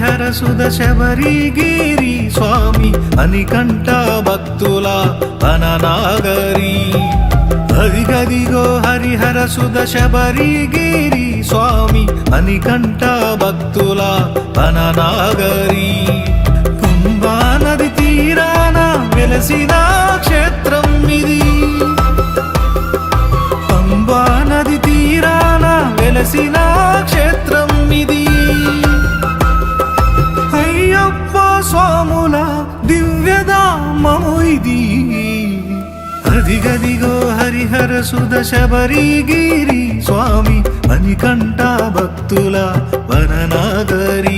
హరిహర సుధ శబరిగిరి స్వామి మణికంఠ భక్తుల వననాగరి అదిగదిగో హరిహర సుధ శబరిగిరి స్వామి మణికంఠ భక్తుల వననాగరి పంబా నది తీరాన వెలసిన క్షేత్రం ఇది పంబా నది తీరాన వెలసిన క్షేత్రం ఇది అయ్యప్ప స్వాముల దివ్యధామము ఇది అదిగదిగో హరిహర సుధ శబరిగిరి స్వామి మణికంఠ భక్తుల వననాగరి